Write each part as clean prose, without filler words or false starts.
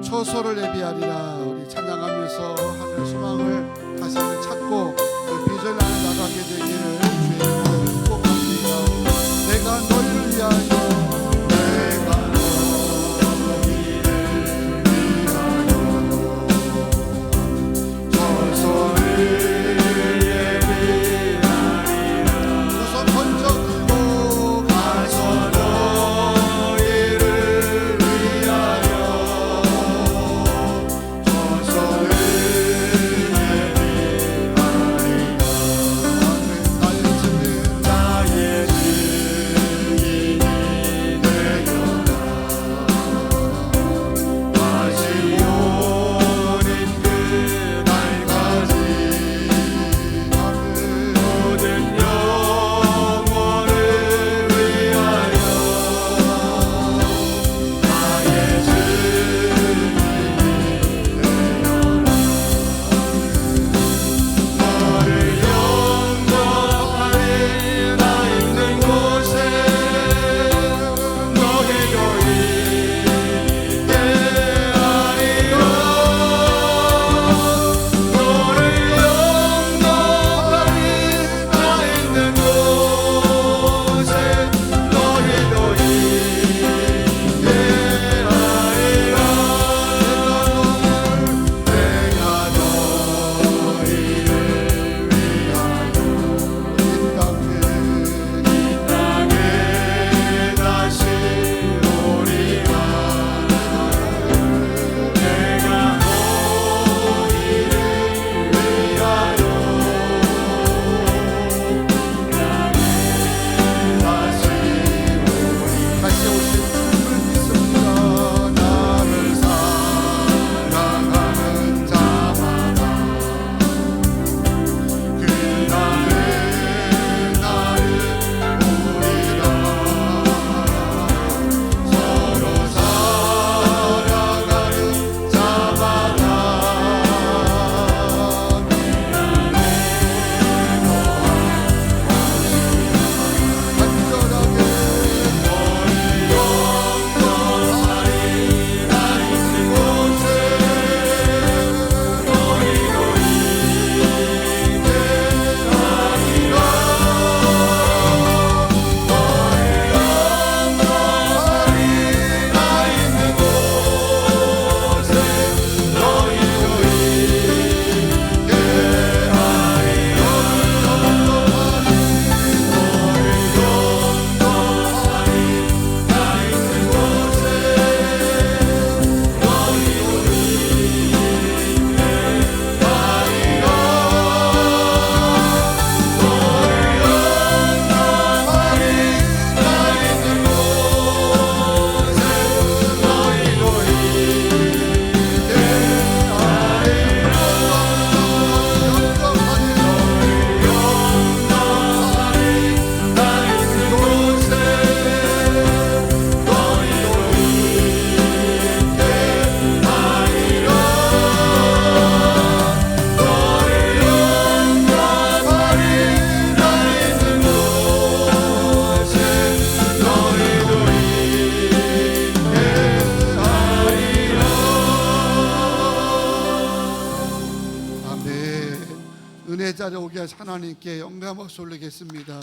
초소를 예비하리라. 우리 찬양하면서 하늘 소망을 다시 한번 찾고 그 비전을 안에 나가게 되기를 주의 이름으로 축복합니다. 내가 너희를 위하여 은혜 자리에 오게 하신 하나님께 영광 박수 올리겠습니다.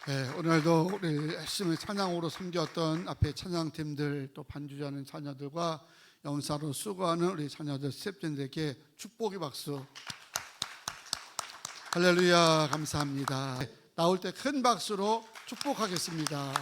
네, 오늘도 우리 열심히 찬양으로 섬겼던 앞에 찬양팀들, 또 반주자는 자녀들과 연사로 수고하는 우리 자녀들 스태프들에게 축복의 박수. 할렐루야, 감사합니다. 나올 때 큰 박수로 축복하겠습니다.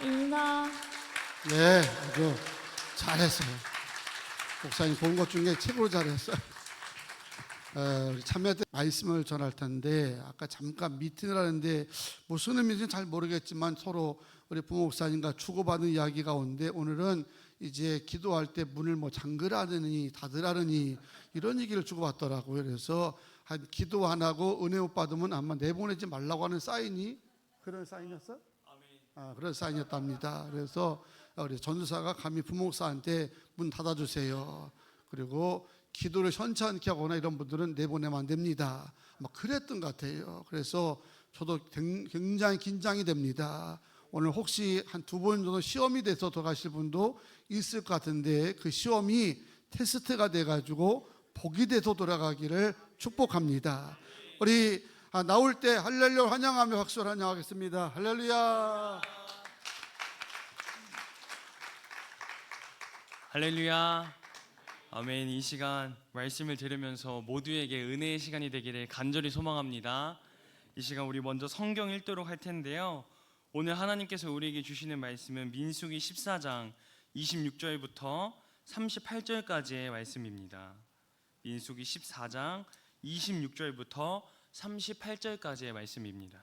입니다. 네, 아주 잘했어요. 목사님 본 것 중에 최고로 잘했어요. 우리 참여 때 말씀을 전할 텐데 아까 잠깐 미팅을 하는데 무슨 의미인지 잘 모르겠지만 서로 우리 부모 목사님과 주고받은 이야기 가운데 오늘은 이제 기도할 때 문을 뭐 잠그라느니 닫으라느니 이런 얘기를 주고받더라고요. 그래서 한 기도 안 하고 은혜 못 받으면 아마 내보내지 말라고 하는 사인이 그런 사인이었어? 그런 사인이었답니다. 그래서 우리 전도사가 감히 부모 목사한테 문 닫아주세요. 그리고 기도를 현찮게 하거나 이런 분들은 내보내면 안 됩니다. 막 그랬던 것 같아요. 그래서 저도 굉장히 긴장이 됩니다. 오늘 혹시 한 두 번 정도 시험이 돼서 돌아가실 분도 있을 것 같은데 그 시험이 테스트가 돼가지고 복이 돼서 돌아가기를 축복합니다. 우리 나올 때 할렐루야 환영하며 박수를 환영하겠습니다. 할렐루야. 할렐루야. 아멘. 이 시간 말씀을 들으면서 모두에게 은혜의 시간이 되기를 간절히 소망합니다. 이 시간 우리 먼저 성경 읽도록 할 텐데요. 오늘 하나님께서 우리에게 주시는 말씀은 민수기 14장 26절부터 38절까지의 말씀입니다. 민수기 14장 26절부터 38절까지의 말씀입니다.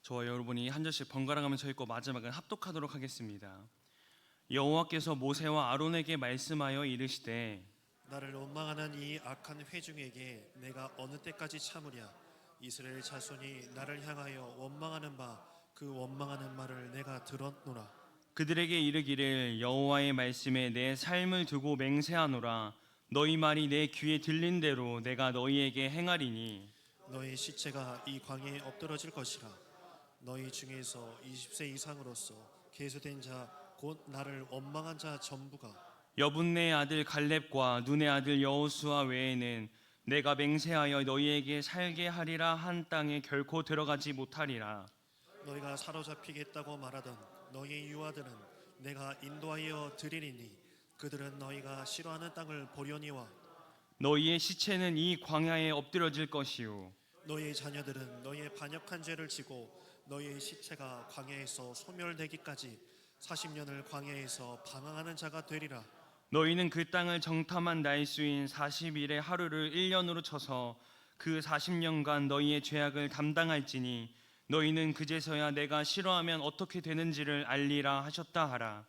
저와 여러분이 한 절씩 번갈아가면서 읽고 마지막은 합독하도록 하겠습니다. 여호와께서 모세와 아론에게 말씀하여 이르시되 나를 원망하는 이 악한 회중에게 내가 어느 때까지 참으랴. 이스라엘 자손이 나를 향하여 원망하는 바 그 원망하는 말을 내가 들었노라. 그들에게 이르기를 여호와의 말씀에 내 삶을 두고 맹세하노라. 너희 말이 내 귀에 들린 대로 내가 너희에게 행하리니 너희 시체가 이 광야에 엎드러질 것이라. 너희 중에서 20세 이상으로서 계수된 자 곧 나를 원망한 자 전부가 여분네 아들 갈렙과 눈의 아들 여호수아 외에는 내가 맹세하여 너희에게 살게 하리라 한 땅에 결코 들어가지 못하리라. 너희가 사로잡히겠다고 말하던 너희 유아들은 내가 인도하여 드리리니 그들은 너희가 싫어하는 땅을 보려니와 너희의 시체는 이 광야에 엎드러질 것이요 너희의 자녀들은 너희의 반역한 죄를 지고 너희의 시체가 광야에서 소멸되기까지 40년을 광야에서 방황하는 자가 되리라. 너희는 그 땅을 정탐한 날수인 40일의 하루를 1년으로 쳐서 그 40년간 너희의 죄악을 담당할지니 너희는 그제서야 내가 싫어하면 어떻게 되는지를 알리라 하셨다 하라.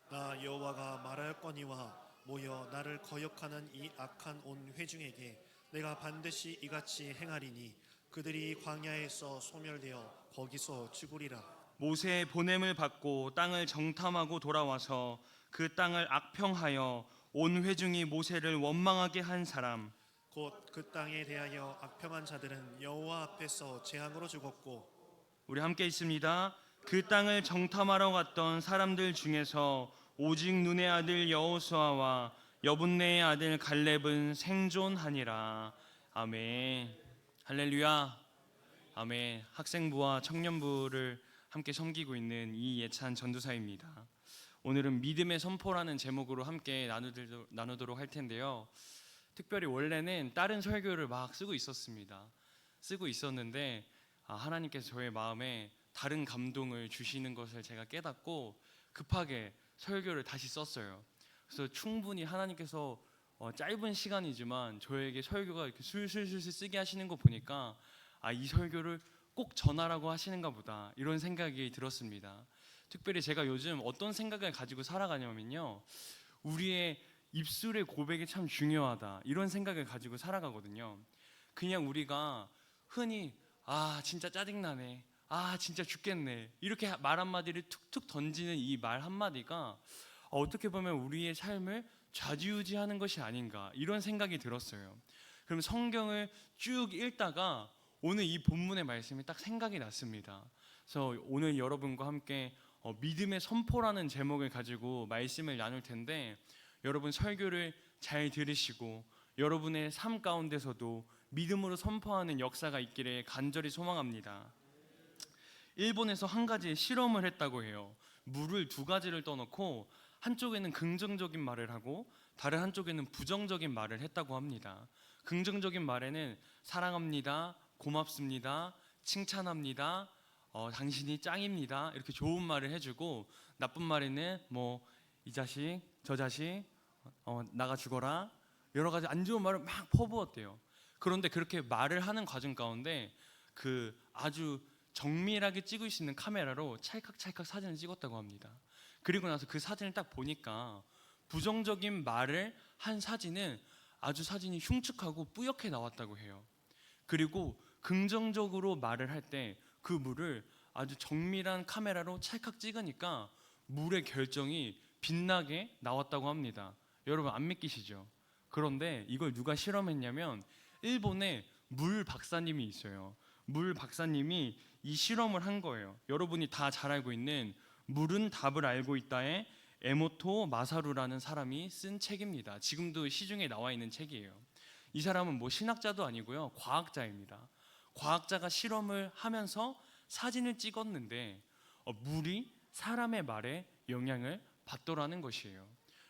나 여호와가 말하였거니와 모여 나를 거역하는 이 악한 온 회중에게 내가 반드시 이같이 행하리니 그들이 광야에서 소멸되어 거기서 죽으리라. 모세의 보냄을 받고 땅을 정탐하고 돌아와서 그 땅을 악평하여 온 회중이 모세를 원망하게 한 사람 곧 그 땅에 대하여 악평한 자들은 여호와 앞에서 재앙으로 죽었고 우리 함께 있습니다. 그 땅을 정탐하러 갔던 사람들 중에서 오직 눈의 아들 여호수아와 여분네의 아들 갈렙은 생존하니라. 아멘. 할렐루야. 아멘. 학생부와 청년부를 함께 섬기고 있는 이예찬 전도사입니다. 오늘은 믿음의 선포라는 제목으로 함께 나누도록 할 텐데요. 특별히 원래는 다른 설교를 막 쓰고 있었는데 하나님께서 저의 마음에 다른 감동을 주시는 것을 제가 깨닫고 급하게 설교를 다시 썼어요. 그래서 충분히 하나님께서 짧은 시간이지만 저에게 설교가 이렇게 술술술 쓰게 하시는 거 보니까 이 설교를 꼭 전하라고 하시는가 보다 이런 생각이 들었습니다. 특별히 제가 요즘 어떤 생각을 가지고 살아가냐면요, 우리의 입술의 고백이 참 중요하다 이런 생각을 가지고 살아가거든요. 그냥 우리가 흔히 진짜 짜증나네, 진짜 죽겠네 이렇게 말 한마디를 툭툭 던지는 이 말 한마디가 어떻게 보면 우리의 삶을 좌지우지하는 것이 아닌가 이런 생각이 들었어요. 그럼 성경을 쭉 읽다가 오늘 이 본문의 말씀이 딱 생각이 났습니다. 그래서 오늘 여러분과 함께 믿음의 선포라는 제목을 가지고 말씀을 나눌 텐데, 여러분 설교를 잘 들으시고 여러분의 삶 가운데서도 믿음으로 선포하는 역사가 있기를 간절히 소망합니다. 일본에서 한 가지 실험을 했다고 해요. 물을 두 가지를 떠놓고 한쪽에는 긍정적인 말을 하고 다른 한쪽에는 부정적인 말을 했다고 합니다. 긍정적인 말에는 사랑합니다, 고맙습니다, 칭찬합니다, 당신이 짱입니다 이렇게 좋은 말을 해주고, 나쁜 말에는 뭐 이 자식 저 자식 나가 죽어라 여러 가지 안 좋은 말을 막 퍼부었대요. 그런데 그렇게 말을 하는 과정 가운데 그 아주 정밀하게 찍을 수 있는 카메라로 찰칵찰칵 사진을 찍었다고 합니다. 그리고 나서 그 사진을 딱 보니까 부정적인 말을 한 사진은 아주 사진이 흉측하고 뿌옇게 나왔다고 해요. 그리고 긍정적으로 말을 할 때 그 물을 아주 정밀한 카메라로 찰칵 찍으니까 물의 결정이 빛나게 나왔다고 합니다. 여러분 안 믿기시죠? 그런데 이걸 누가 실험했냐면 일본에 물 박사님이 있어요. 물 박사님이 이 실험을 한 거예요. 여러분이 다 잘 알고 있는 물은 답을 알고 있다에 에모토 마사루라는 사람이 쓴 책입니다. 지금도 시중에 나와 있는 책이에요. 이 사람은 뭐 신학자도 아니고요, 과학자입니다. 과학자가 실험을 하면서 사진을 찍었는데 물이 사람의 말에 영향을 받더라는 것이에요.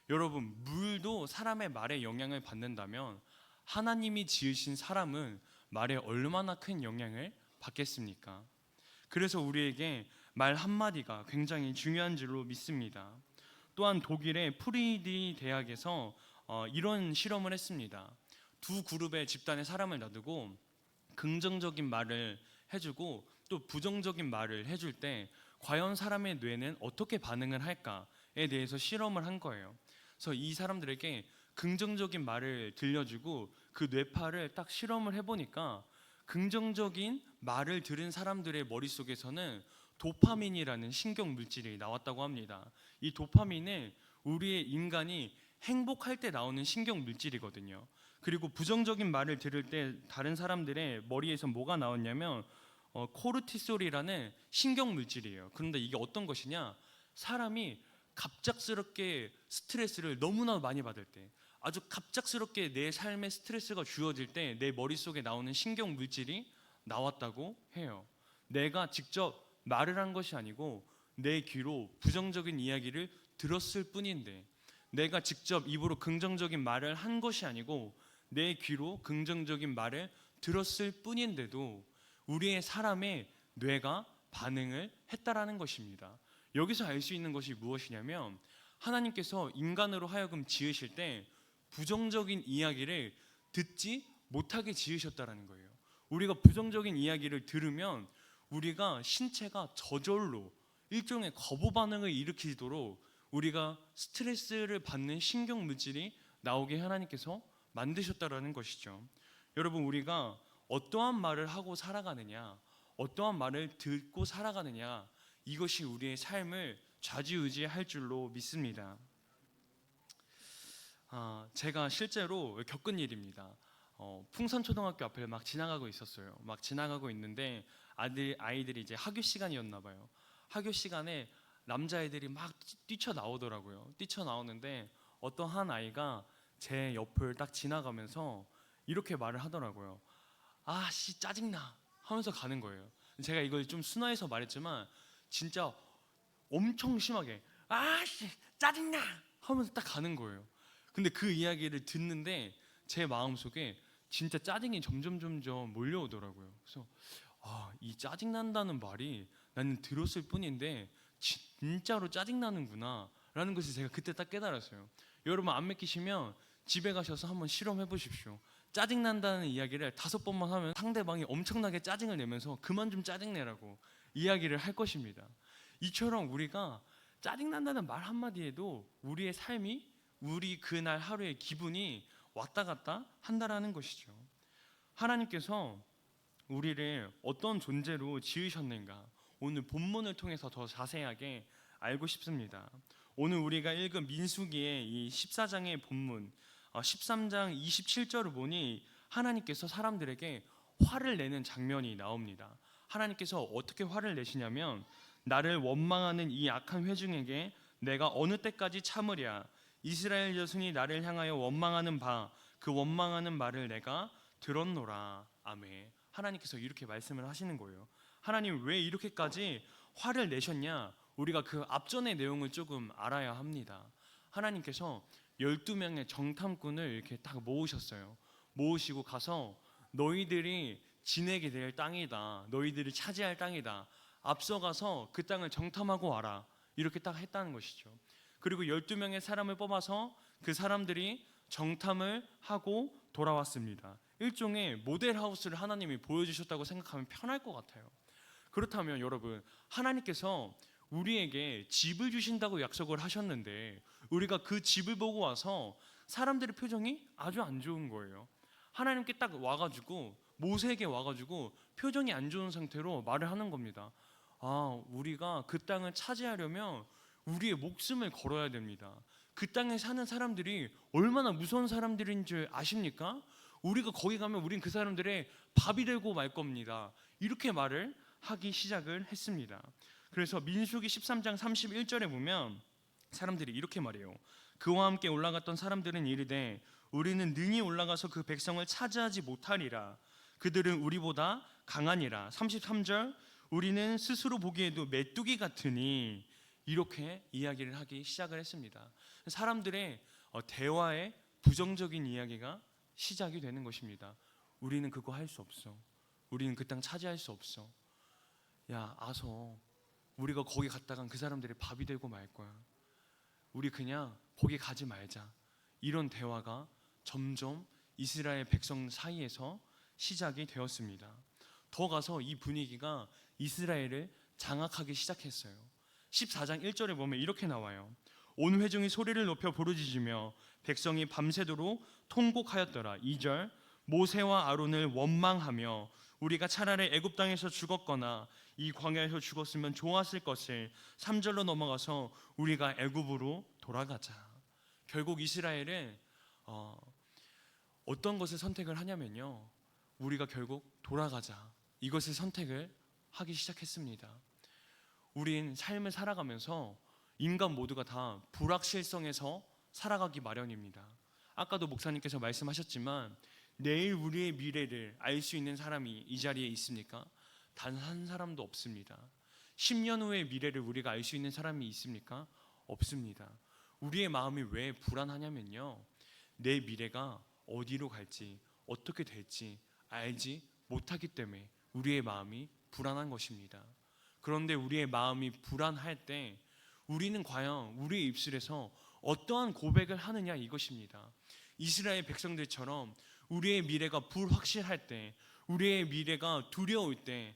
여러분, 물도 사람의 말에 영향을 받는다면 하나님이 지으신 사람은 말에 얼마나 큰 영향을 받겠습니까? 그래서 우리에게 말 한마디가 굉장히 중요한 줄로 믿습니다. 또한 독일의 프리디 대학에서 이런 실험을 했습니다. 두 그룹의 집단의 사람을 놔두고 긍정적인 말을 해주고 또 부정적인 말을 해줄 때 과연 사람의 뇌는 어떻게 반응을 할까에 대해서 실험을 한 거예요. 그래서 이 사람들에게 긍정적인 말을 들려주고 그 뇌파를 딱 실험을 해보니까 긍정적인 말을 들은 사람들의 머릿속에서는 도파민이라는 신경 물질이 나왔다고 합니다. 이 도파민은 우리의 인간이 행복할 때 나오는 신경 물질이거든요. 그리고 부정적인 말을 들을 때 다른 사람들의 머리에서 뭐가 나왔냐면 코르티솔이라는 신경 물질이에요. 그런데 이게 어떤 것이냐? 사람이 갑작스럽게 스트레스를 너무나 많이 받을 때, 아주 갑작스럽게 내 삶에 스트레스가 주어질 때 내 머릿속에 나오는 신경 물질이 나왔다고 해요. 내가 직접 말을 한 것이 아니고 내 귀로 부정적인 이야기를 들었을 뿐인데, 내가 직접 입으로 긍정적인 말을 한 것이 아니고 내 귀로 긍정적인 말을 들었을 뿐인데도 우리의 사람의 뇌가 반응을 했다라는 것입니다. 여기서 알 수 있는 것이 무엇이냐면 하나님께서 인간으로 하여금 지으실 때 부정적인 이야기를 듣지 못하게 지으셨다라는 거예요. 우리가 부정적인 이야기를 들으면 우리가 신체가 저절로 일종의 거부 반응을 일으키도록 우리가 스트레스를 받는 신경 물질이 나오게 하나님께서 만드셨다라는 것이죠. 여러분, 우리가 어떠한 말을 하고 살아가느냐, 어떠한 말을 듣고 살아가느냐, 이것이 우리의 삶을 좌지우지할 줄로 믿습니다. 제가 실제로 겪은 일입니다. 풍산초등학교 앞을 막 지나가고 있었어요. 막 지나가고 있는데 아이들이 이제 학교 시간이었나 봐요. 학교 시간에 남자애들이 막 뛰쳐나오더라고요. 뛰쳐나오는데 어떤 한 아이가 제 옆을 딱 지나가면서 이렇게 말을 하더라고요. 아씨 짜증나 하면서 가는 거예요. 제가 이걸 좀 순화해서 말했지만 진짜 엄청 심하게 아씨 짜증나 하면서 딱 가는 거예요. 근데 그 이야기를 듣는데 제 마음속에 진짜 짜증이 점점 몰려오더라고요. 그래서 이 짜증난다는 말이 나는 들었을 뿐인데 진짜로 짜증나는구나 라는 것을 제가 그때 딱 깨달았어요. 여러분 안 믿기시면 집에 가셔서 한번 실험해 보십시오. 짜증난다는 이야기를 5번만 하면 상대방이 엄청나게 짜증을 내면서 그만 좀 짜증내라고 이야기를 할 것입니다. 이처럼 우리가 짜증난다는 말 한마디에도 우리의 삶이, 우리 그날 하루의 기분이 왔다 갔다 한다라는 것이죠. 하나님께서 우리를 어떤 존재로 지으셨는가, 오늘 본문을 통해서 더 자세하게 알고 싶습니다. 오늘 우리가 읽은 민수기의 이 14장의 본문 13장 27절을 보니 하나님께서 사람들에게 화를 내는 장면이 나옵니다. 하나님께서 어떻게 화를 내시냐면 나를 원망하는 이 악한 회중에게 내가 어느 때까지 참으랴. 이스라엘 자손이 나를 향하여 원망하는 바 그 원망하는 말을 내가 들었노라. 아멘. 하나님께서 이렇게 말씀을 하시는 거예요. 하나님 왜 이렇게까지 화를 내셨냐? 우리가 그 앞전의 내용을 조금 알아야 합니다. 하나님께서 12명의 정탐꾼을 이렇게 딱 모으셨어요. 모으시고 가서 너희들이 지내게 될 땅이다. 너희들이 차지할 땅이다. 앞서가서 그 땅을 정탐하고 와라. 이렇게 딱 했다는 것이죠. 그리고 12명의 사람을 뽑아서 그 사람들이 정탐을 하고 돌아왔습니다. 일종의 모델하우스를 하나님이 보여주셨다고 생각하면 편할 것 같아요. 그렇다면 여러분, 하나님께서 우리에게 집을 주신다고 약속을 하셨는데 우리가 그 집을 보고 와서 사람들의 표정이 아주 안 좋은 거예요. 하나님께 딱 와가지고 모세에게 와가지고 표정이 안 좋은 상태로 말을 하는 겁니다. 우리가 그 땅을 차지하려면 우리의 목숨을 걸어야 됩니다. 그 땅에 사는 사람들이 얼마나 무서운 사람들인 줄 아십니까? 우리가 거기 가면 우린 그 사람들의 밥이 되고 말 겁니다. 이렇게 말을 하기 시작을 했습니다. 그래서 민수기 13장 31절에 보면 사람들이 이렇게 말해요. 그와 함께 올라갔던 사람들은 이르되 우리는 능히 올라가서 그 백성을 차지하지 못하리라. 그들은 우리보다 강하니라. 33절 우리는 스스로 보기에도 메뚜기 같으니, 이렇게 이야기를 하기 시작을 했습니다. 사람들의 대화에 부정적인 이야기가 시작이 되는 것입니다. 우리는 그거 할 수 없어. 우리는 그 땅 차지할 수 없어. 야, 아서 우리가 거기 갔다간 그 사람들의 밥이 되고 말 거야. 우리 그냥 거기 가지 말자. 이런 대화가 점점 이스라엘 백성 사이에서 시작이 되었습니다. 더 가서 이 분위기가 이스라엘을 장악하기 시작했어요. 14장 1절에 보면 이렇게 나와요. 온 회중이 소리를 높여 부르짖으며 백성이 밤새도록 통곡하였더라. 2절 모세와 아론을 원망하며 우리가 차라리 애굽 땅에서 죽었거나 이 광야에서 죽었으면 좋았을 것을. 3절로 넘어가서 우리가 애굽으로 돌아가자. 결국 이스라엘은 어떤 것을 선택을 하냐면요, 우리가 결국 돌아가자, 이것을 선택을 하기 시작했습니다. 우린 삶을 살아가면서 인간 모두가 다 불확실성에서 살아가기 마련입니다. 아까도 목사님께서 말씀하셨지만 내일 우리의 미래를 알 수 있는 사람이 이 자리에 있습니까? 단 한 사람도 없습니다. 10년 후의 미래를 우리가 알 수 있는 사람이 있습니까? 없습니다. 우리의 마음이 왜 불안하냐면요, 내 미래가 어디로 갈지 어떻게 될지 알지 못하기 때문에 우리의 마음이 불안한 것입니다. 그런데 우리의 마음이 불안할 때 우리는 과연 우리의 입술에서 어떠한 고백을 하느냐, 이것입니다. 이스라엘 백성들처럼 우리의 미래가 불확실할 때, 우리의 미래가 두려울 때,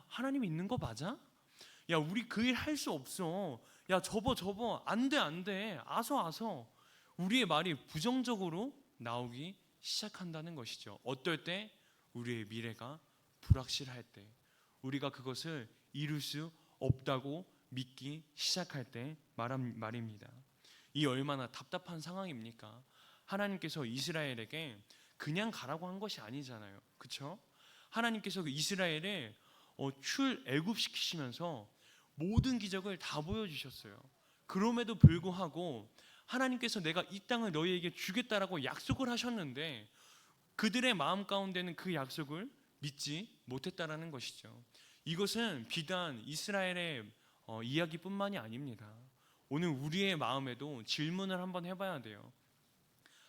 하나님 있는 거 맞아? 야, 우리 그 일 할 수 없어. 야, 접어 안 돼. 아서. 우리의 말이 부정적으로 나오기 시작한다는 것이죠. 어떨 때? 우리의 미래가 불확실할 때, 우리가 그것을 이룰 수 없다고 믿기 시작할 때 말입니다. 이 얼마나 답답한 상황입니까? 하나님께서 이스라엘에게 그냥 가라고 한 것이 아니잖아요. 그렇죠? 하나님께서 이스라엘을 출애굽시키시면서 모든 기적을 다 보여주셨어요. 그럼에도 불구하고 하나님께서 내가 이 땅을 너희에게 주겠다라고 약속을 하셨는데 그들의 마음 가운데는 그 약속을 믿지 못했다라는 것이죠. 이것은 비단 이스라엘의 이야기뿐만이 아닙니다. 오늘 우리의 마음에도 질문을 한번 해봐야 돼요.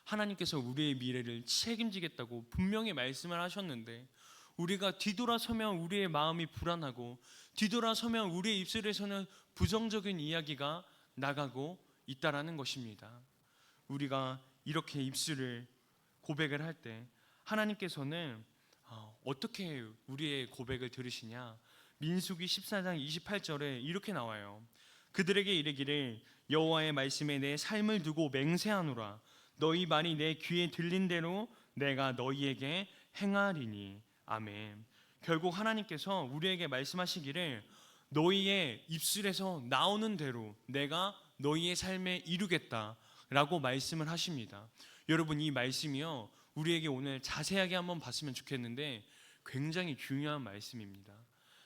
하나님께서 우리의 미래를 책임지겠다고 분명히 말씀을 하셨는데 우리가 뒤돌아서면 우리의 마음이 불안하고 뒤돌아서면 우리의 입술에서는 부정적인 이야기가 나가고 있다라는 것입니다. 우리가 이렇게 입술을 고백을 할 때 하나님께서는 어떻게 우리의 고백을 들으시냐? 민수기 14장 28절에 이렇게 나와요. 그들에게 이르기를 여호와의 말씀에 내 삶을 두고 맹세하노라. 너희 말이 내 귀에 들린 대로 내가 너희에게 행하리니. 아멘. 결국 하나님께서 우리에게 말씀하시기를 너희의 입술에서 나오는 대로 내가 너희의 삶에 이루겠다라고 말씀을 하십니다. 여러분, 이 말씀이요, 우리에게 오늘 자세하게 한번 봤으면 좋겠는데 굉장히 중요한 말씀입니다.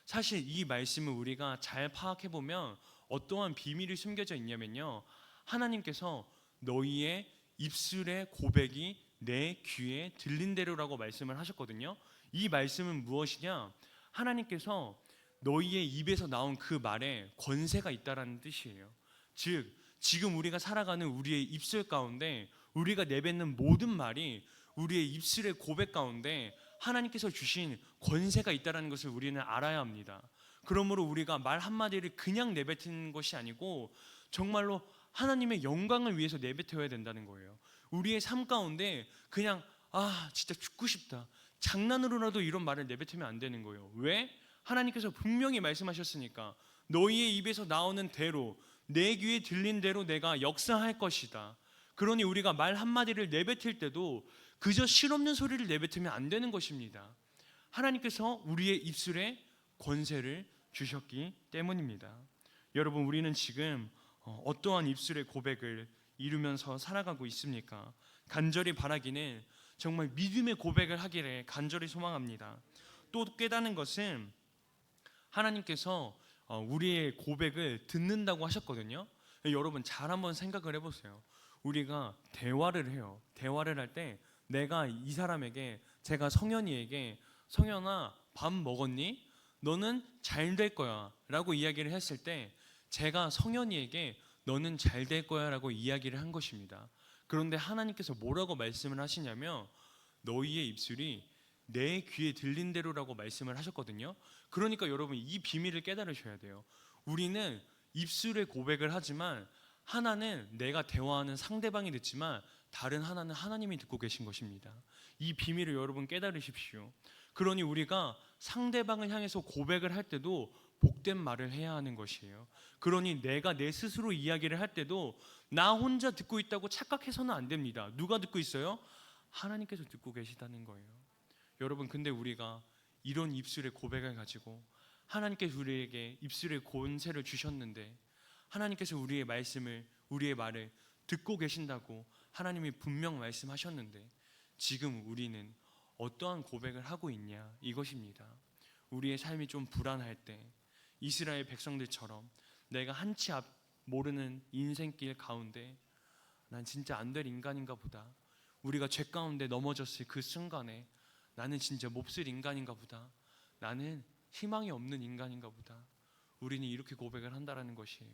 사실 이 말씀을 우리가 잘 파악해 보면 어떠한 비밀이 숨겨져 있냐면요, 하나님께서 너희의 입술의 고백이 내 귀에 들린 대로라고 말씀을 하셨거든요. 이 말씀은 무엇이냐? 하나님께서 너희의 입에서 나온 그 말에 권세가 있다라는 뜻이에요. 즉 지금 우리가 살아가는 우리의 입술 가운데 우리가 내뱉는 모든 말이 우리의 입술의 고백 가운데 하나님께서 주신 권세가 있다는 것을 우리는 알아야 합니다. 그러므로 우리가 말 한마디를 그냥 내뱉는 것이 아니고 정말로 하나님의 영광을 위해서 내뱉어야 된다는 거예요. 우리의 삶 가운데 그냥 진짜 죽고 싶다, 장난으로라도 이런 말을 내뱉으면 안 되는 거예요. 왜? 하나님께서 분명히 말씀하셨으니까 너희의 입에서 나오는 대로 내 귀에 들린 대로 내가 역사할 것이다. 그러니 우리가 말 한마디를 내뱉을 때도 그저 실없는 소리를 내뱉으면 안 되는 것입니다. 하나님께서 우리의 입술에 권세를 주셨기 때문입니다. 여러분, 우리는 지금 어떠한 입술의 고백을 이루면서 살아가고 있습니까? 간절히 바라기는 정말 믿음의 고백을 하기를 간절히 소망합니다. 또 깨닫는 것은 하나님께서 우리의 고백을 듣는다고 하셨거든요. 여러분 잘 한번 생각을 해보세요. 우리가 대화를 해요. 대화를 할 때 내가 이 사람에게, 제가 성현이에게 성현아 밥 먹었니? 너는 잘 될 거야 라고 이야기를 했을 때 제가 성현이에게 너는 잘 될 거야 라고 이야기를 한 것입니다. 그런데 하나님께서 뭐라고 말씀을 하시냐면 너희의 입술이 내 귀에 들린 대로라고 말씀을 하셨거든요. 그러니까 여러분 이 비밀을 깨달으셔야 돼요. 우리는 입술의 고백을 하지만 하나는 내가 대화하는 상대방이 듣지만 다른 하나는 하나님이 듣고 계신 것입니다. 이 비밀을 여러분 깨달으십시오. 그러니 우리가 상대방을 향해서 고백을 할 때도 복된 말을 해야 하는 것이에요. 그러니 내가 내 스스로 이야기를 할 때도 나 혼자 듣고 있다고 착각해서는 안 됩니다. 누가 듣고 있어요? 하나님께서 듣고 계시다는 거예요. 여러분, 근데 우리가 이런 입술의 고백을 가지고 하나님께서 우리에게 입술의 권세를 주셨는데 하나님께서 우리의 말씀을, 우리의 말을 듣고 계신다고 하나님이 분명 말씀하셨는데 지금 우리는 어떠한 고백을 하고 있냐, 이것입니다. 우리의 삶이 좀 불안할 때 이스라엘 백성들처럼 내가 한치 앞 모르는 인생길 가운데 난 진짜 안 될 인간인가 보다, 우리가 죄 가운데 넘어졌을 그 순간에 나는 진짜 몹쓸 인간인가 보다, 나는 희망이 없는 인간인가 보다, 우리는 이렇게 고백을 한다라는 것이에요.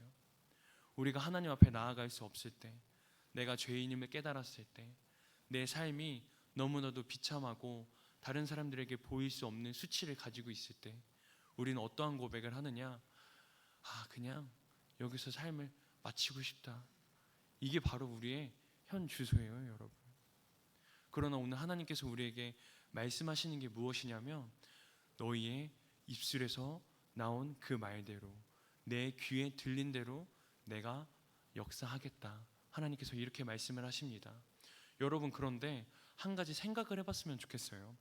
우리가 하나님 앞에 나아갈 수 없을 때, 내가 죄인임을 깨달았을 때, 내 삶이 너무나도 비참하고 다른 사람들에게 보일 수 없는 수치를 가지고 있을 때 우리는 어떠한 고백을 하느냐? 그냥 여기서 삶을 마치고 싶다. 이게 바로 우리의 현 주소예요, 여러분. 그러나 오늘 하나님께서 우리에게 말씀하시는 게 무엇이냐면 너희의 입술에서 나온 그 말대로 내 귀에 들린 대로 내가 역사하겠다. 하나님께서 이렇게 말씀을 하십니다. 여러분, 그런데 한 가지 생각을 해봤으면 좋겠어요.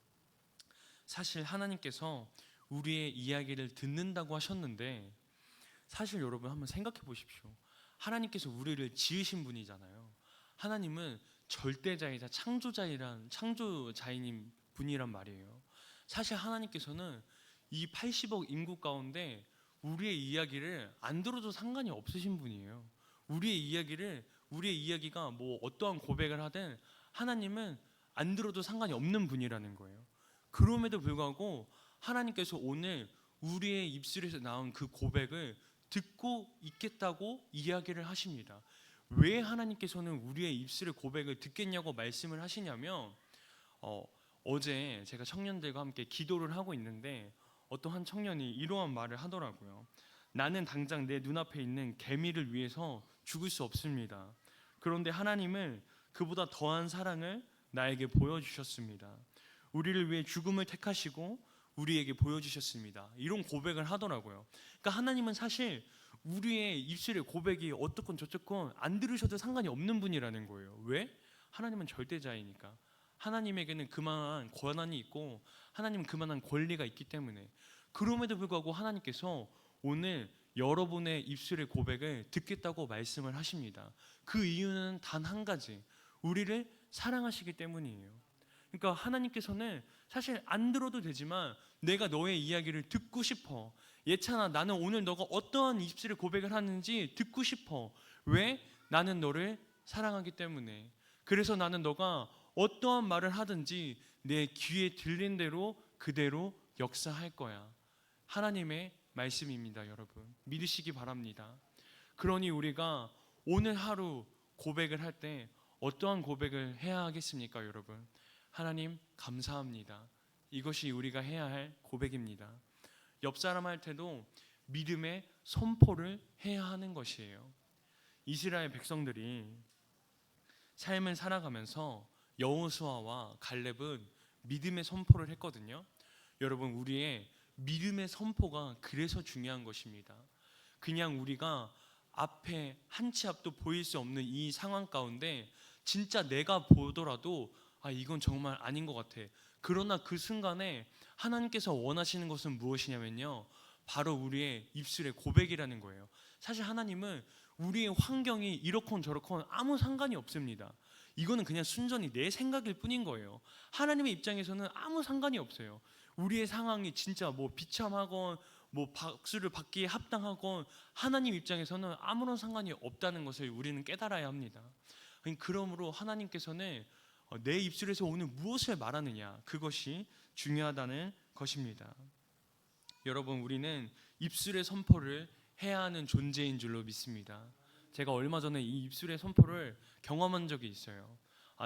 사실 하나님께서 우리의 이야기를 듣는다고 하셨는데 사실 여러분 한번 생각해 보십시오. 하나님께서 우리를 지으신 분이잖아요. 하나님은 절대자이자 창조자인 분이란 말이에요. 사실 하나님께서는 이 80억 인구 가운데 우리의 이야기를 안 들어도 상관이 없으신 분이에요. 우리의 이야기가 뭐 어떠한 고백을 하든 하나님은 안 들어도 상관이 없는 분이라는 거예요. 그럼에도 불구하고 하나님께서 오늘 우리의 입술에서 나온 그 고백을 듣고 있겠다고 이야기를 하십니다. 왜 하나님께서는 우리의 입술의 고백을 듣겠냐고 말씀을 하시냐면 어제 제가 청년들과 함께 기도를 하고 있는데 어떤 한 청년이 이러한 말을 하더라고요. 나는 당장 내 눈앞에 있는 개미를 위해서 죽을 수 없습니다. 그런데 하나님은 그보다 더한 사랑을 나에게 보여주셨습니다. 우리를 위해 죽음을 택하시고 우리에게 보여주셨습니다. 이런 고백을 하더라고요. 그러니까 하나님은 사실 우리의 입술의 고백이 어떻건 저쨌건 안 들으셔도 상관이 없는 분이라는 거예요. 왜? 하나님은 절대자이니까. 하나님에게는 그만한 권한이 있고 하나님은 그만한 권리가 있기 때문에. 그럼에도 불구하고 하나님께서 오늘 여러분의 입술의 고백을 듣겠다고 말씀을 하십니다. 그 이유는 단 한 가지, 우리를 사랑하시기 때문이에요. 그러니까 하나님께서는 사실 안 들어도 되지만 내가 너의 이야기를 듣고 싶어. 예찬아, 나는 오늘 너가 어떠한 입술의 고백을 하는지 듣고 싶어. 왜? 나는 너를 사랑하기 때문에. 그래서 나는 너가 어떠한 말을 하든지 내 귀에 들린 대로 그대로 역사할 거야. 하나님의 말씀입니다, 여러분. 믿으시기 바랍니다. 그러니 우리가 오늘 하루 고백을 할 때 어떠한 고백을 해야 하겠습니까, 여러분? 하나님 감사합니다. 이것이 우리가 해야 할 고백입니다. 옆 사람 할 때도 믿음의 선포를 해야 하는 것이에요. 이스라엘 백성들이 삶을 살아가면서 여호수아와 갈렙은 믿음의 선포를 했거든요. 여러분, 우리의 믿음의 선포가 그래서 중요한 것입니다. 그냥 우리가 앞에 한 치 앞도 보일 수 없는 이 상황 가운데 진짜 내가 보더라도 이건 정말 아닌 것 같아. 그러나 그 순간에 하나님께서 원하시는 것은 무엇이냐면요, 바로 우리의 입술의 고백이라는 거예요. 사실 하나님은 우리의 환경이 이렇건 저렇건 아무 상관이 없습니다. 이거는 그냥 순전히 내 생각일 뿐인 거예요. 하나님의 입장에서는 아무 상관이 없어요. 우리의 상황이 진짜 뭐 비참하건 뭐 박수를 받기에 합당하건 하나님 입장에서는 아무런 상관이 없다는 것을 우리는 깨달아야 합니다. 그러므로 하나님께서는 내 입술에서 오늘 무엇을 말하느냐, 그것이 중요하다는 것입니다. 여러분, 우리는 입술의 선포를 해야 하는 존재인 줄로 믿습니다. 제가 얼마 전에 이 입술의 선포를 경험한 적이 있어요.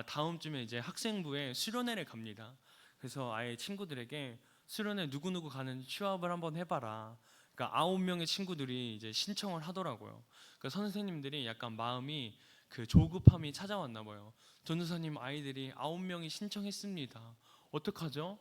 다음 주에 이제 학생부에 수련회를 갑니다. 그래서 아예 친구들에게 수련회 누구누구 가는 취업을 한번 해봐라. 그러니까 9명의 친구들이 이제 신청을 하더라고요. 그러니까 선생님들이 약간 마음이 그 조급함이 찾아왔나 봐요. 전도사님, 아이들이 9명이 신청했습니다. 어떡하죠?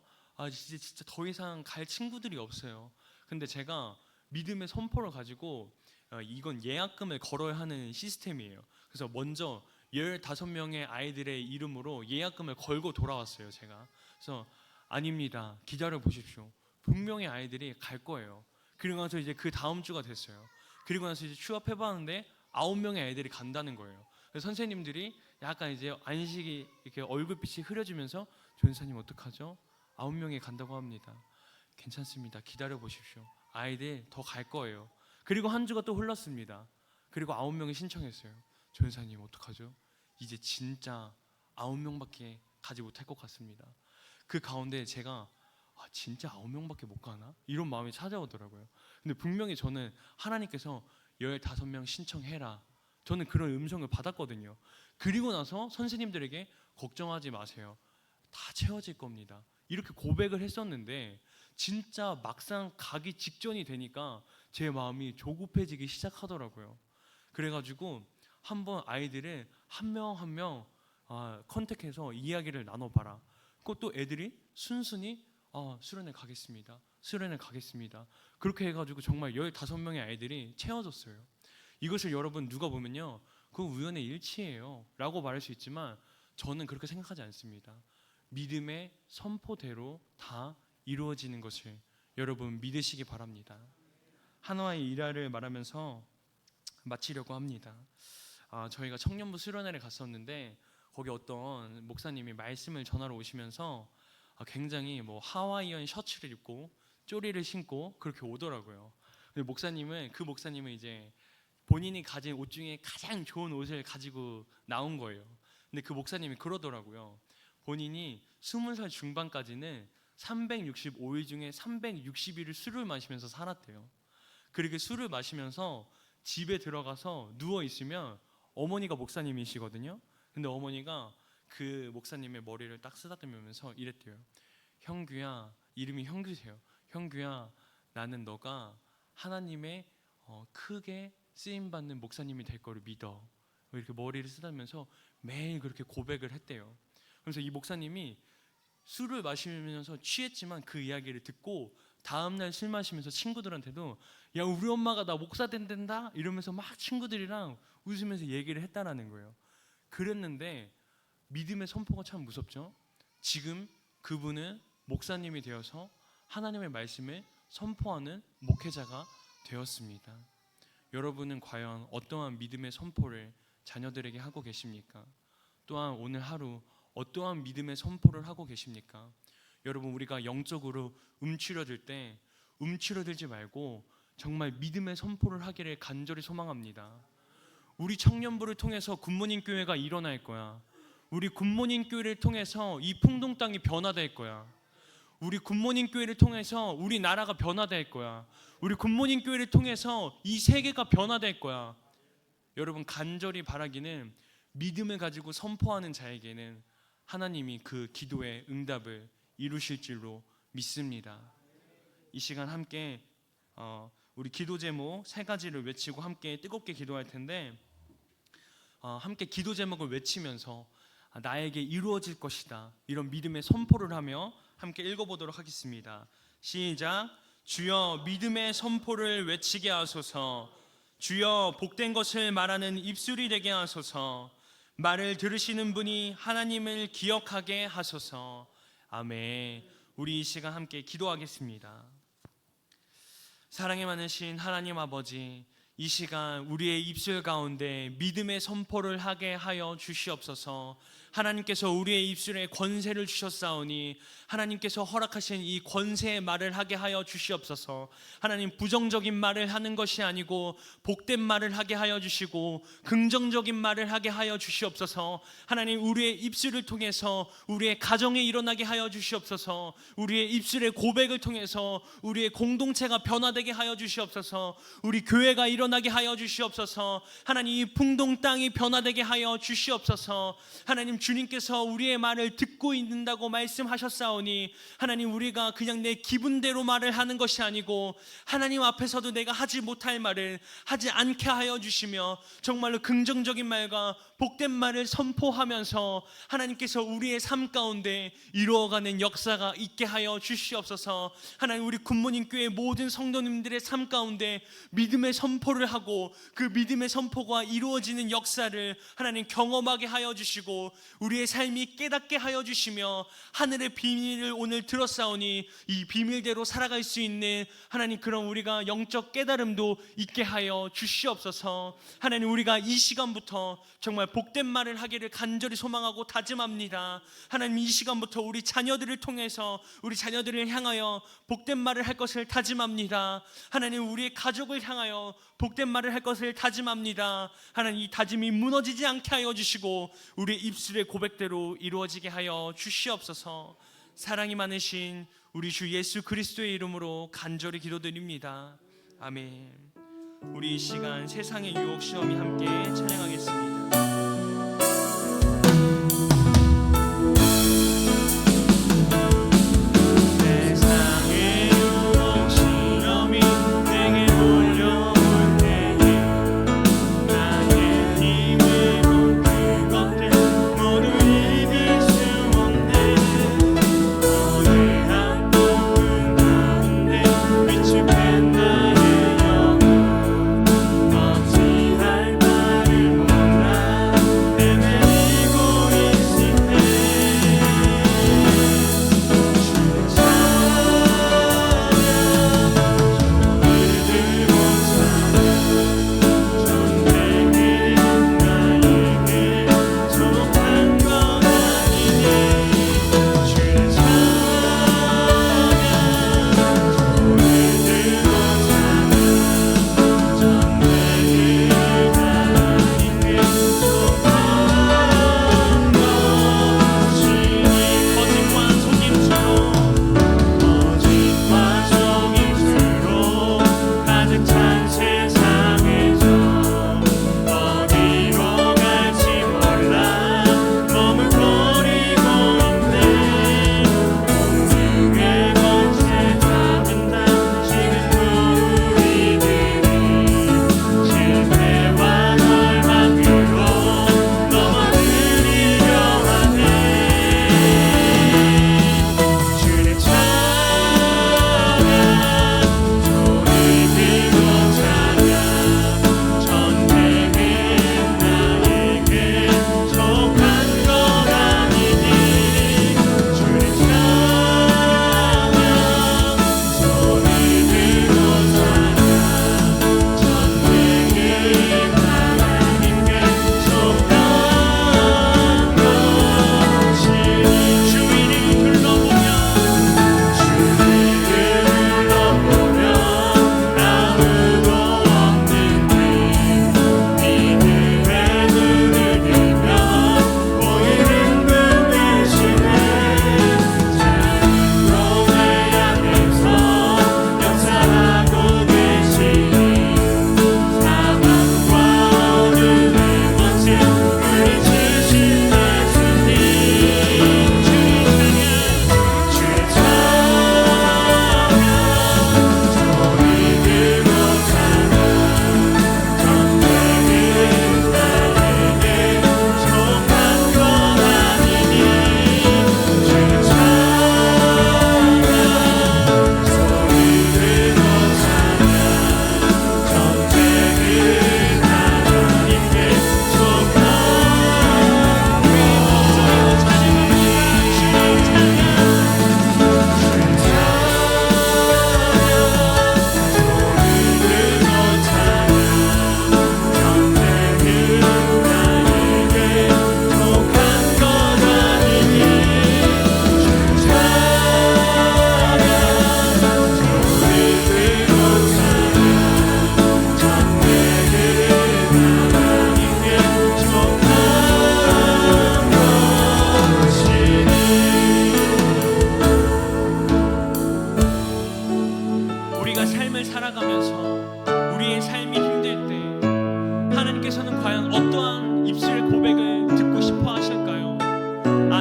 이제 진짜 더 이상 갈 친구들이 없어요. 근데 제가 믿음의 선포를 가지고 이건 예약금을 걸어야 하는 시스템이에요. 그래서 먼저 15명의 아이들의 이름으로 예약금을 걸고 돌아왔어요, 제가. 그래서 아닙니다, 기다려 보십시오. 분명히 아이들이 갈 거예요. 그리고 나서 이제 그 다음 주가 됐어요. 그리고 나서 이제 취업해봤는데 9명의 아이들이 간다는 거예요. 그래서 선생님들이 약간 이제 안식이 이렇게 얼굴빛이 흐려지면서 조연사님 어떡하죠? 9명이 간다고 합니다. 괜찮습니다, 기다려 보십시오. 아이들 더 갈 거예요. 그리고 한 주가 또 흘렀습니다. 그리고 9명이 신청했어요. 조연사님 어떡하죠? 이제 진짜 9명밖에 가지 못할 것 같습니다. 그 가운데 제가 진짜 9명밖에 못 가나? 이런 마음이 찾아오더라고요. 근데 분명히 저는 하나님께서 15명 신청해라, 저는 그런 음성을 받았거든요. 그리고 나서 선생님들에게 걱정하지 마세요, 다 채워질 겁니다, 이렇게 고백을 했었는데 진짜 막상 가기 직전이 되니까 제 마음이 조급해지기 시작하더라고요. 그래가지고 한번 아이들을 한 명 한 명 컨택해서 이야기를 나눠봐라. 그것도 애들이 순순히 수련회 가겠습니다, 수련회 가겠습니다, 그렇게 해가지고 정말 15명의 아이들이 채워졌어요. 이것을 여러분 누가 보면요, 그건 우연의 일치예요 라고 말할 수 있지만 저는 그렇게 생각하지 않습니다. 믿음의 선포대로 다 이루어지는 것을 여러분 믿으시기 바랍니다. 하나의 일화를 말하면서 마치려고 합니다. 저희가 청년부 수련회를 갔었는데 거기 어떤 목사님이 말씀을 전하러 오시면서 굉장히 뭐 하와이안 셔츠를 입고 쪼리를 신고 그렇게 오더라고요. 근데 그 목사님은 이제 본인이 가진 옷 중에 가장 좋은 옷을 가지고 나온 거예요. 근데 그 목사님이 그러더라고요. 본인이 20살 중반까지는 365일 중에 360일을 술을 마시면서 살았대요. 그렇게 술을 마시면서 집에 들어가서 누워 있으면 어머니가 목사님이시거든요. 근데 어머니가 그 목사님의 머리를 딱 쓰다듬으면서 이랬대요. 형규야, 이름이 형규세요. 형규야, 나는 너가 하나님의 크게 쓰임받는 목사님이 될 거를 믿어. 이렇게 머리를 쓰다듬으면서 매일 그렇게 고백을 했대요. 그래서 이 목사님이 술을 마시면서 취했지만 그 이야기를 듣고 다음날 술 마시면서 친구들한테도 야, 우리 엄마가 나 목사 된다 이러면서 막 친구들이랑 웃으면서 얘기를 했다라는 거예요. 그랬는데 믿음의 선포가 참 무섭죠. 지금 그분은 목사님이 되어서 하나님의 말씀을 선포하는 목회자가 되었습니다. 여러분은 과연 어떠한 믿음의 선포를 자녀들에게 하고 계십니까? 또한 오늘 하루 어떠한 믿음의 선포를 하고 계십니까? 여러분, 우리가 영적으로 움츠러들 때 움츠러들지 말고 정말 믿음의 선포를 하기를 간절히 소망합니다. 우리 청년부를 통해서 굿모닝 교회가 일어날 거야. 우리 굿모닝 교회를 통해서 이 풍동 땅이 변화될 거야. 우리 굿모닝 교회를 통해서 우리 나라가 변화될 거야. 우리 굿모닝 교회를 통해서 이 세계가 변화될 거야. 여러분, 간절히 바라기는 믿음을 가지고 선포하는 자에게는 하나님이 그 기도의 응답을 이루실 줄로 믿습니다. 이 시간 함께 우리 기도 제목 3가지를 외치고 함께 뜨겁게 기도할 텐데, 함께 기도 제목을 외치면서 나에게 이루어질 것이다, 이런 믿음의 선포를 하며 함께 읽어보도록 하겠습니다. 시작. 주여 믿음의 선포를 외치게 하소서. 주여 복된 것을 말하는 입술이 되게 하소서. 말을 들으시는 분이 하나님을 기억하게 하소서. 아멘. 우리 이 시간 함께 기도하겠습니다. 사랑이 많으신 하나님 아버지, 이 시간 우리의 입술 가운데 믿음의 선포를 하게 하여 주시옵소서. 하나님께서 우리의 입술에 권세를 주셨사오니 하나님께서 허락하신 이 권세의 말을 하게 하여 주시옵소서. 하나님, 부정적인 말을 하는 것이 아니고 복된 말을 하게 하여 주시고 긍정적인 말을 하게 하여 주시옵소서. 하나님, 우리의 입술을 통해서 우리의 가정에 일어나게 하여 주시옵소서. 우리의 입술의 고백을 통해서 우리의 공동체가 변화되게 하여 주시옵소서. 우리 교회가 일어나게 하여 주시옵소서. 하나님, 이 풍동 땅이 변화되게 하여 주시옵소서. 하나님, 주님께서 우리의 말을 듣고 있는다고 말씀하셨사오니 하나님, 우리가 그냥 내 기분대로 말을 하는 것이 아니고 하나님 앞에서도 내가 하지 못할 말을 하지 않게 하여 주시며 정말로 긍정적인 말과 복된 말을 선포하면서 하나님께서 우리의 삶 가운데 이루어가는 역사가 있게 하여 주시옵소서. 하나님, 우리 굿모닝 교회 모든 성도님들의 삶 가운데 믿음의 선포를 하고 그 믿음의 선포가 이루어지는 역사를 하나님 경험하게 하여 주시고 우리의 삶이 깨닫게 하여 주시며 하늘의 비밀을 오늘 들었사오니 이 비밀대로 살아갈 수 있는 하나님, 그런 우리가 영적 깨달음도 있게 하여 주시옵소서. 하나님, 우리가 이 시간부터 정말 복된 말을 하기를 간절히 소망하고 다짐합니다. 하나님, 이 시간부터 우리 자녀들을 통해서 우리 자녀들을 향하여 복된 말을 할 것을 다짐합니다. 하나님, 우리의 가족을 향하여 복된 말을 할 것을 다짐합니다. 하나님, 이 다짐이 무너지지 않게 하여 주시고 우리의 입술의 고백대로 이루어지게 하여 주시옵소서. 사랑이 많으신 우리 주 예수 그리스도의 이름으로 간절히 기도드립니다. 아멘. 우리 이 시간 세상의 유혹 시험이 함께 찬양하겠습니다. 어찌할 바를 몰라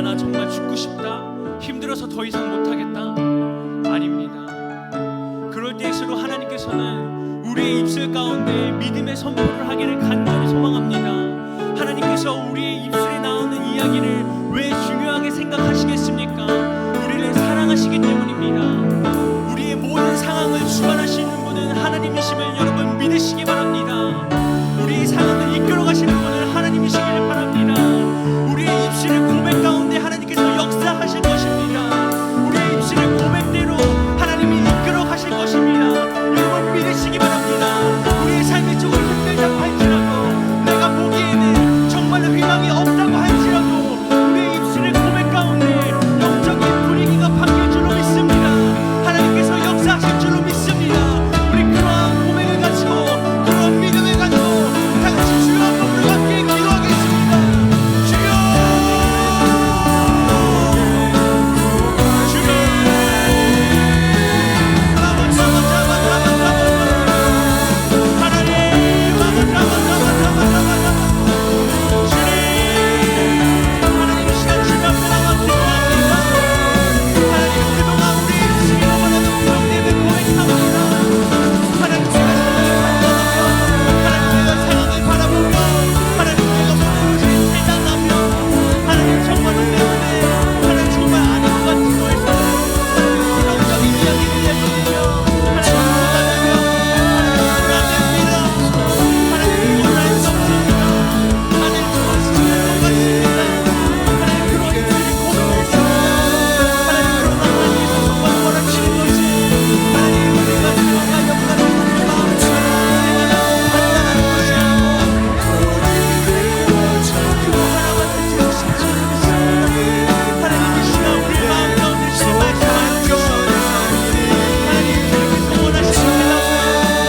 나 정말 죽고 싶다, 힘들어서 더 이상 못하겠다. 아닙니다. 그럴 때일수록 하나님께서는 우리의 입술 가운데 믿음의 선포를 하기를 간절히 소망합니다. 하나님께서 우리의 입술에 나오는 이야기를 왜 중요하게 생각하시겠습니까? 우리를 사랑하시기 때문입니다.